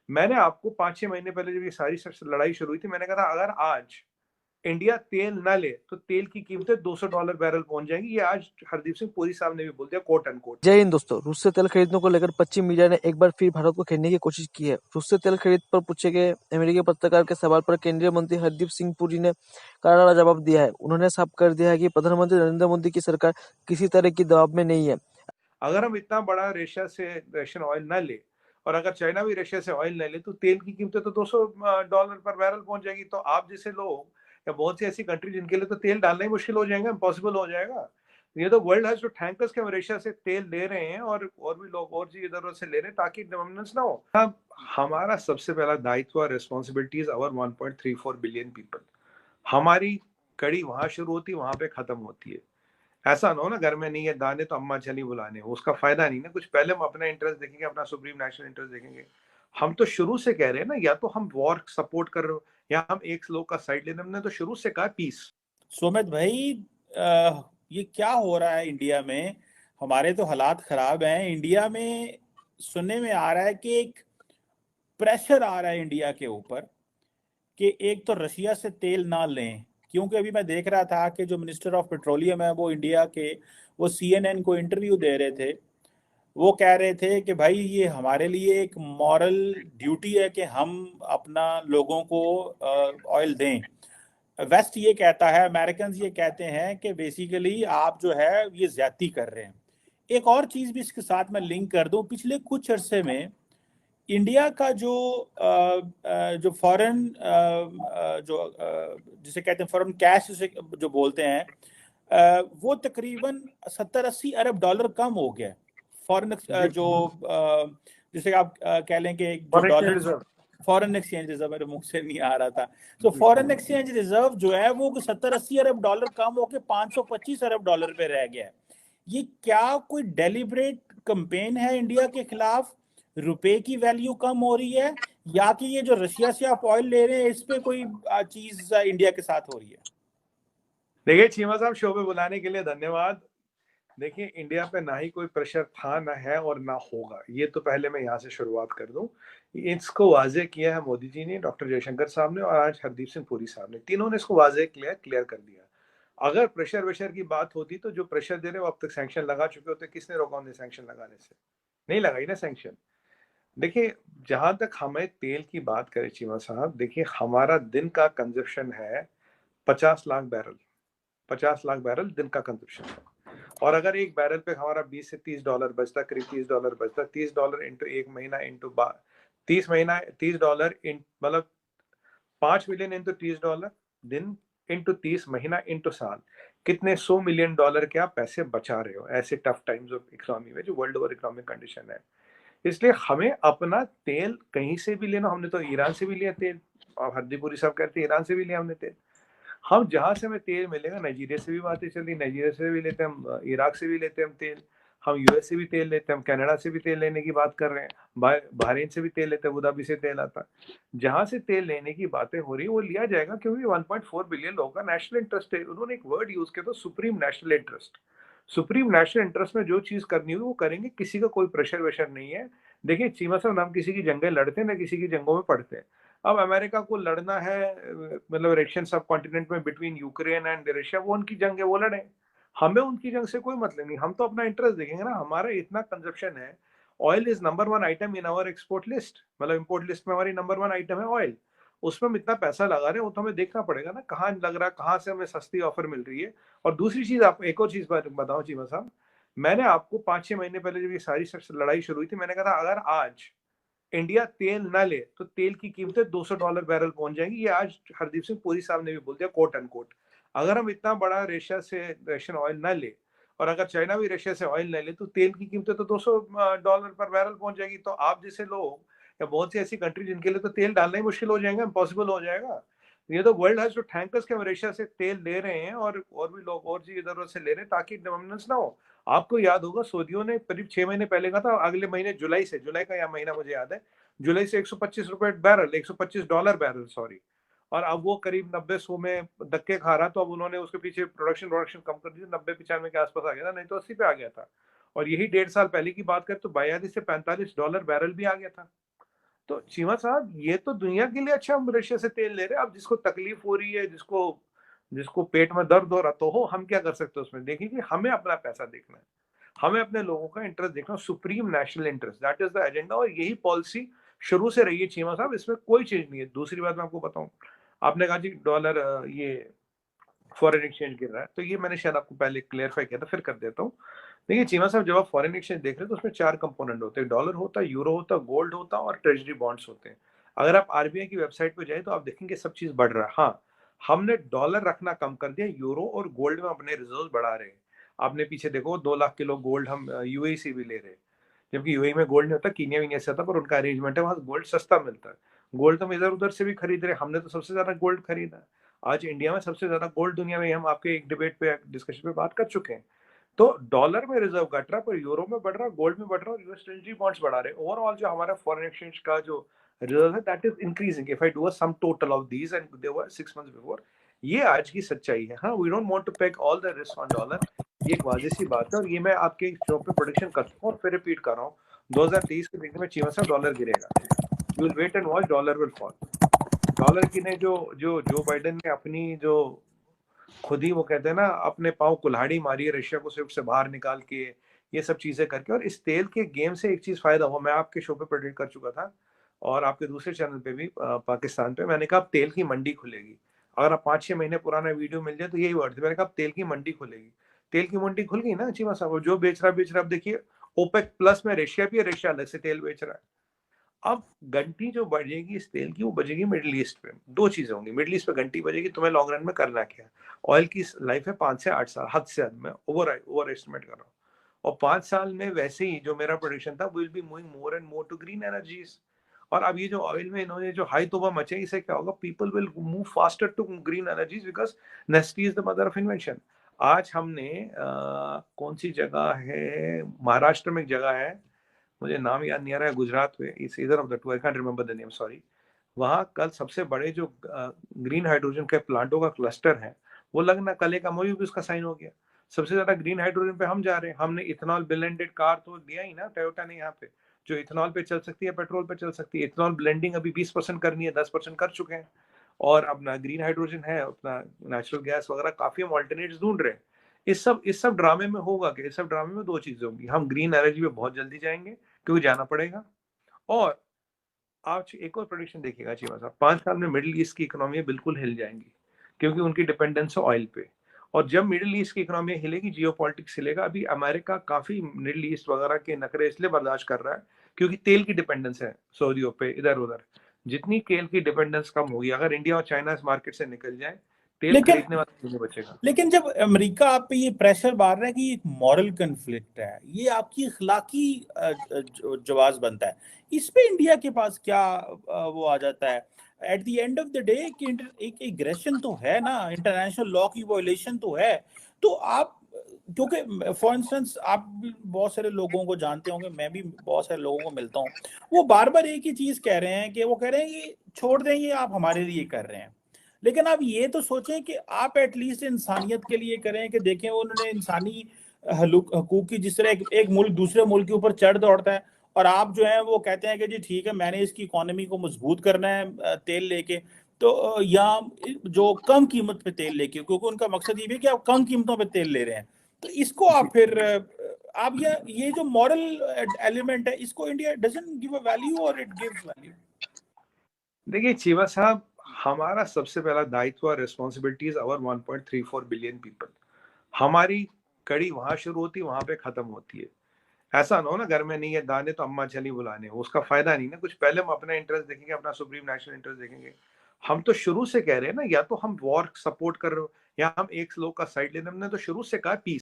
मैंने आपको 5-6 महीने पहले जब ये सारी लड़ाई शुरू हुई थी, मैंने कहा था अगर आज इंडिया तेल ना ले तो तेल की कीमतें $200 बैरल पहुंच जाएंगी। ये आज हरदीप सिंह पुरी साहब ने भी बोल दिया, कोट अनकोट। जय हिंद दोस्तों। रूस से तेल खरीदने को लेकर पश्चिम मीडिया ने एक बार फिर भारत को घेरने की कोशिश की है। रूस से तेल खरीद पर पूछे गए अमेरिकी पत्रकार के सवाल पर केंद्रीय मंत्री हरदीप सिंह पुरी ने करारा जवाब दिया है। उन्होंने साफ कर दिया है कि प्रधानमंत्री नरेंद्र मोदी की सरकार किसी तरह की दबाव में नहीं है। अगर हम इतना बड़ा रशियन ऑयल ना ले और अगर चाइना भी रशिया से ऑयल ले ले तो तेल की कीमतें तो $200 पर बैरल पहुंच जाएगी। तो आप जैसे लोग या बहुत सी ऐसी कंट्री जिनके लिए तो तेल डालना ही मुश्किल हो जाएगा, इम्पॉसिबल हो जाएगा। ये तो वर्ल्ड हैज टू थैंक अस कि हम रशिया से तेल ले रहे हैं और भी लोग और चीज इधर उधर से ले रहे हैं ताकि डोमिनेंस ना हो। अब हमारा सबसे पहला दायित्व और responsibility is our 1.34 billion people. हमारी कड़ी वहां शुरू होती है, वहां पे खत्म होती है। ऐसा ना हो ना घर में नहीं है दाने तो अम्मा चली बुलाने, उसका फायदा नहीं ना कुछ। पहले हम अपना इंटरेस्ट देखेंगे, अपना सुप्रीम नेशनल इंटरेस्ट देखेंगे। हम तो शुरू से कह रहे हैं ना, या तो हम वॉर सपोर्ट कर रहे हो या हम एक लोग का साइड ले रहे हैं। हमने तो शुरू से कहा पीस। सुमित भाई, ये क्या हो रहा है इंडिया में? हमारे तो हालात खराब हैं इंडिया में। सुनने में आ रहा है कि एक प्रेशर आ रहा है इंडिया के ऊपर कि एक तो रशिया से तेल ना लें, क्योंकि अभी मैं देख रहा था कि जो मिनिस्टर ऑफ पेट्रोलियम है वो इंडिया के, वो सीएनएन को इंटरव्यू दे रहे थे। वो कह रहे थे कि भाई ये हमारे लिए एक मॉरल ड्यूटी है कि हम अपना लोगों को ऑयल दें। वेस्ट ये कहता है, अमेरिकन ये कहते हैं कि बेसिकली आप जो है ये ज्यादती कर रहे हैं। एक और चीज भी इसके साथ मैं लिंक कर दूं, पिछले कुछ अरसे में इंडिया का जो फॉरेन जिसे कहते हैं फॉरेन कैश जो बोलते हैं, वो तकरीबन 70-80 अरब डॉलर कम हो गया। फॉरेन जो जिसे आप कह लें कि जो डॉलर फॉरेन एक्सचेंज रिजर्व, मेरे मुंह से नहीं आ रहा था। तो फॉरेन एक्सचेंज रिजर्व जो है वो 70-80 अरब डॉलर कम होकर 525 अरब डॉलर पे रह गया है। ये क्या कोई डेलिब्रेट कैंपेन है इंडिया के खिलाफ? रुपए की वैल्यू कम हो रही है, या कि ये जो रशिया से आप ऑयल ले रहे हैं इस पे कोई चीज इंडिया के साथ हो रही है? देखिए चीमा साहब, शो पे बुलाने के लिए धन्यवाद। देखिए इंडिया पे ना ही कोई प्रेशर था, ना है और ना होगा। ये तो पहले मैं यहाँ से शुरुआत कर दूं। इसको वाजे किया है मोदी जी ने, डॉक्टर जयशंकर साहब ने और आज हरदीप सिंह पुरी साहब ने, तीनों ने इसको वाजे क्लियर कर दिया। अगर प्रेशर वेशर की बात होती तो जो प्रेशर दे रहे वो अब तक सैंक्शन लगा चुके होते। किसने रोका उन्हें सैंक्शन लगाने से? नहीं लगाई ना सैंक्शन। देखिए जहां तक हमें तेल की बात करें चीमा साहब, देखिए हमारा दिन का कंजप्शन है 50 लाख बैरल। 50 लाख बैरल दिन का कंजप्शन है। और अगर एक बैरल पे हमारा 20 से $30 बचता, करीब $30 बचता, $30 इंटू एक महीना इंटू 30 महीना, $30 मतलब 5 मिलियन इंटू $30 दिन इंटू 30 महीना इंटू साल, कितने $100 मिलियन के आप पैसे बचा रहे हो ऐसे टफ टाइम्स ऑफ इकोनॉमी में, जो वर्ल्ड ओवर इकोनॉमिक कंडीशन है। इसलिए हमें अपना तेल कहीं से भी लेना। हमने तो ईरान से भी लिया तेल, और हरदीपुरी साहब कहते हैं ईरान से भी लिया हमने तेल। हम जहां से हमें तेल मिलेगा, नाइजीरिया से भी बातें चल रही, नाइजीरिया से भी लेते हैं हम, इराक से भी लेते हैं हम तेल। हम यूएस से भी तेल लेते हैं, हम कनाडा से भी तेल लेने की बात कर रहे हैं, बहरीन से भी तेल लेते हैं, अबू धाबी से तेल आता है। जहां से तेल लेने की बातें हो रही वो लिया जाएगा, क्योंकि 1.4 बिलियन लोगों का नेशनल इंटरेस्ट है। उन्होंने एक वर्ड यूज किया था, supreme national interest. Supreme national interest में जो चीज करनी होगी वो करेंगे, किसी का कोई प्रेशर वेशर नहीं है। देखिए चीमा साहब, हम किसी की जंगें लड़ते हैं ना किसी की जंगों में पड़ते हैं। अब अमेरिका को लड़ना है मतलब रशियन सब कॉन्टिनेंट में बिटवीन यूक्रेन एंड रशिया, वो उनकी जंग है, वो लड़े। हमें उनकी जंग से कोई मतलब नहीं, हम तो अपना इंटरेस्ट देखेंगे ना। हमारा इतना कंजप्शन है, oil is number one item in our export list, मतलब इंपोर्ट लिस्ट में हमारी नंबर वन आइटम है ऑयल। उसमें हम इतना पैसा लगा रहे हैं, वो तो हमें देखना पड़ेगा ना कहाँ लग रहा है, कहाँ से हमें सस्ती ऑफर मिल रही है। और दूसरी चीज, आप एक और चीज बताओ चीमा साहब, मैंने आपको 5-6 महीने पहले जब ये सारी लड़ाई शुरू हुई थी, मैंने कहा था अगर आज इंडिया तेल ना ले तो तेल की कीमतें $200 बैरल पहुंच जाएंगी। ये आज हरदीप सिंह पुरी साहब ने भी बोल दिया, कोट अनकोट। अगर हम इतना बड़ा रशियन ऑयल ना ले और अगर चाइना भी रशिया से ऑयल ना ले तो तेल की कीमतें तो $200 पर बैरल पहुंच जाएगी। तो आप जैसे लोग या बहुत सी ऐसी कंट्री जिनके लिए तो तेल डालना ही मुश्किल हो जाएगा, इम्पॉसिबल हो जाएगा। ये तो वर्ल्ड हैज टू थैंक अस कि हम रशिया से तेल ले रहे हैं और भी लोग और चीज इधर उधर से ले रहे हैं ताकि डोमिनेंस ना हो। आपको याद होगा सऊदियों ने करीब 6 महीने पहले कहा था अगले महीने जुलाई का या महीना मुझे याद है, जुलाई से $125 बैरल, $125 बैरल सॉरी। और अब वो करीब 90-100 में धक्के खा रहा, तो अब उन्होंने उसके पीछे प्रोडक्शन कम कर दी, 90-95 के आसपास आ गया था, नहीं तो 80 पे आ गया था। और यही 1.5 साल पहले की बात करें तो 42 से $45 बैरल भी आ गया था। तो चीमा साहब ये तो दुनिया के लिए अच्छा, हम रशिया से तेल ले रहे हैं। अब जिसको तकलीफ हो रही है, जिसको जिसको पेट में दर्द हो रहा तो हो, हम क्या कर सकते हैं उसमें? देखिए कि हमें अपना पैसा देखना है, हमें अपने लोगों का इंटरेस्ट देखना, supreme national interest, that is the agenda. और यही पॉलिसी शुरू से रही है चीमा साहब, इसमें कोई चीज नहीं है। दूसरी बात मैं आपको बताऊं, आपने कहा जी डॉलर ये फॉरेन एक्सचेंज गिर रहा है, तो ये मैंने शायद आपको पहले क्लियरफाई किया था, फिर कर देता हूँ। देखिए चीमा साहब, जब आप फॉरेन एक्सचेंज देख रहे हैं तो उसमें 4 कंपोनेंट होते हैं, डॉलर होता है, यूरो होता है, गोल्ड होता है और ट्रेजरी बॉन्ड्स होते हैं। अगर आप आरबीआई की वेबसाइट पे जाए तो आप देखेंगे सब चीज बढ़ रहा है। हाँ, हमने डॉलर रखना कम कर दिया, यूरो और गोल्ड में अपने रिजर्व बढ़ा रहे हैं। आपने पीछे देखो 2 लाख किलो गोल्ड हम यूएई से भी ले रहे हैं, जबकि यूएई में गोल्ड नहीं होता, कीनिया वीनिया से आता, पर उनका अरेंजमेंट है, वहां गोल्ड सस्ता मिलता है। गोल्ड तो हम इधर उधर से भी खरीद रहे हैं, हमने तो सबसे ज्यादा गोल्ड खरीदा है। आज इंडिया में सबसे ज्यादा गोल्ड दुनिया में, हम आपके एक डिबेट पे डिस्कशन पे बात कर चुके हैं। तो डॉलर में रिजर्व घट रहा है, पर यूरो में बढ़ रहा है, गोल्ड में बढ़ रहा है, और यूएस ट्रेजरी बॉन्ड्स बढ़ा रहे हैं। ओवरऑल जो हमारा फॉरेन एक्सचेंज का जो रिजर्व है, that is increasing. If I do a sum total of these and they were 6 months before, ये आज की सच्चाई है। हाँ, we don't want to peg all the risk on dollar, ये एक वाजिब सी बात है, और ये मैं आपके शो पे प्रोडिक्शन करता हूँ और फिर रिपीट कर रहा हूँ। 2023 के देखने में चीमा साहब डॉलर गिरेगा, you will wait and watch, dollar will fall. Dollar की ने जो बाइडेन ने अपनी जो खुद ही वो कहते हैं ना अपने पाँव कुल्हाड़ी मारी है रशिया को स्विफ्ट से बाहर निकाल के, ये सब चीजें करके। और इस तेल के गेम से एक चीज फायदा हुआ, मैं आपके शो पे प्रेडिक्ट कर चुका था और आपके दूसरे चैनल पे भी पाकिस्तान पे, मैंने कहा अब तेल की मंडी खुलेगी। अगर आप 5-6 महीने पुराना वीडियो मिल जाए तो यही वर्ड थे, मैंने कहा अब तेल की मंडी खुलेगी। तेल की मंडी खुल गई ना चीमा साहब, जो बेच रहा अब देखिए ओपेक प्लस में रशिया भी है, रशिया अलग से तेल बेच रहा है। अब घंटी जो बजेगी इस तेल की, वो बजेगी मिडिल ईस्ट पे। 2 चीजें होंगी, मिडिल ईस्ट पे घंटी बजेगी, तुम्हें लॉन्ग रन में करना क्या है? ऑयल की लाइफ है 5 से 8 साल, हद से हद में ओवर एस्टिमेट कर रहा हूँ। और 5 साल में वैसे ही जो मेरा प्रोडिक्शन था, will be moving more and more to green energies. और अब ये जो ऑयल में इन्होंने जो हाई तोबा मचाई, इससे क्या होगा? People will move faster to green energies because necessity is the mother of invention. आज हमने कौन सी जगह है, महाराष्ट्र में एक जगह है, मुझे नाम याद नहीं आ रहा है, गुजरात में, it's either of the two, I can't remember the name, sorry. वहां कल सबसे बड़े जो ग्रीन हाइड्रोजन के प्लांटों का क्लस्टर है वो लगना, कल एक एमओयू भी उसका साइन हो गया। सबसे ज्यादा ग्रीन हाइड्रोजन पे हम जा रहे हैं। हमने इथेनॉल ब्लेंडेड कार तो दिया ही ना टोयोटा ने यहाँ पे, जो इथेनॉल पे चल सकती है, पेट्रोल पे चल सकती है। इथेनॉल ब्लेंडिंग अभी 20% करनी है, 10% कर चुके हैं। और अपना ग्रीन हाइड्रोजन है, अपना नेचुरल गैस वगैरह, काफी हम ऑल्टरनेट्स ढूंढ रहे हैं। इस सब ड्रामे में होगा कि इस सब ड्रामे में 2 चीजें होंगी, हम ग्रीन एनर्जी पे बहुत जल्दी जाएंगे क्योंकि जाना पड़ेगा। और आज एक और प्रेडिक्शन देखिएगा चीमा साहब, 5 साल में मिडिल ईस्ट की इकोनॉमी बिल्कुल हिल जाएंगी, क्योंकि उनकी डिपेंडेंस है ऑयल पे। और जब मिडिल ईस्ट की इकोनॉमी हिलेगी, जियोपॉलिटिक्स हिलेगा। अभी अमेरिका काफी मिडिल ईस्ट वगैरह के नखरे इसलिए बर्दाश्त कर रहा है क्योंकि तेल की डिपेंडेंस है सऊदियों पे इधर उधर। जितनी तेल की डिपेंडेंस कम होगी, अगर इंडिया और चाइना इस मार्केट से निकल जाए, तेल लेकिन खरीदने वाला नहीं बचेगा। लेकिन जब अमेरिका आप पे ये प्रेशर मार रहा है कि ये एक मॉरल कन्फ्लिक्ट है, ये आपकी इखलाकी जवाब बनता है, इस पे इंडिया के पास क्या वो आ जाता है at the end of the day कि एक एग्रेशन तो है ना, इंटरनेशनल लॉ की वायलेशन तो है। तो आप, क्योंकि फॉर इंस्टेंस आप भी बहुत सारे लोगों को जानते होंगे, मैं भी बहुत सारे लोगों को मिलता हूँ, वो बार बार एक ही चीज कह रहे हैं कि वो कह रहे हैं कि छोड़ दें, ये आप हमारे लिए कर रहे हैं। लेकिन आप ये तो सोचें कि आप एटलीस्ट इंसानियत के लिए करें, कि देखें उन्होंने इंसानी हकूक की, जिस तरह एक मुल्क दूसरे मुल्क के ऊपर चढ़ दौड़ता है, और आप जो है वो कहते हैं कि जी ठीक है मैंने इसकी इकोनॉमी को मजबूत करना है तेल लेके, तो या जो कम कीमत पे तेल लेके, क्योंकि उनका मकसद ये भी है कि आप कम कीमतों पे तेल ले रहे हैं। तो इसको आप फिर आप ये जो मॉरल एलिमेंट है, इसको India doesn't give a value और इट गिव्स वैल्यू। देखिए चीमा साहब, हमारा सबसे पहला दायित्व और responsibility is our 1.34 billion people. हमारी कड़ी वहां शुरू होती है, वहां पे खत्म होती है। ऐसा ना हो ना घर में नहीं है दाने तो अम्मा चली बुलाने, उसका फायदा नहीं ना कुछ। पहले हम अपना इंटरेस्ट देखेंगे, अपना सुप्रीम नेशनल इंटरेस्ट देखेंगे। हम तो शुरू से कह रहे हैं ना, या तो हम वॉर सपोर्ट कर रहे हो या हम एक लोग का साइड लेने, हमने तो शुरू से कहा पीस।